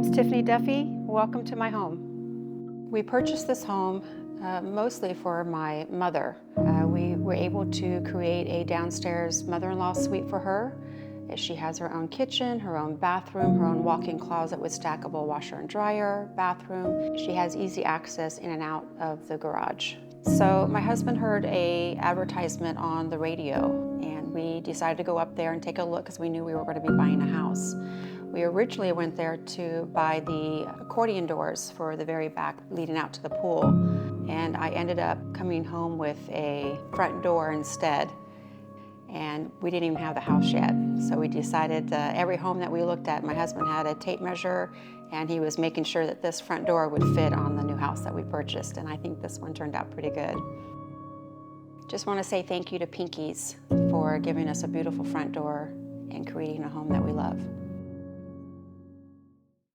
name's Tiffany Duffy. Welcome to my home. We purchased this home mostly for my mother. We were able to create a downstairs mother-in-law suite for her. She has her own kitchen, her own bathroom, her own walk-in closet with stackable washer and dryer, bathroom. She has easy access in and out of the garage. So my husband heard an advertisement on the radio, and we decided to go up there and take a look because we knew we were going to be buying a house. We originally went there to buy the accordion doors for the very back leading out to the pool, and I ended up coming home with a front door instead. And we didn't even have the house yet. So we decided every home that we looked at, my husband had a tape measure, and he was making sure that this front door would fit on the new house that we purchased. And I think this one turned out pretty good. Just want to say thank you to Pinkies for giving us a beautiful front door and creating a home that we love.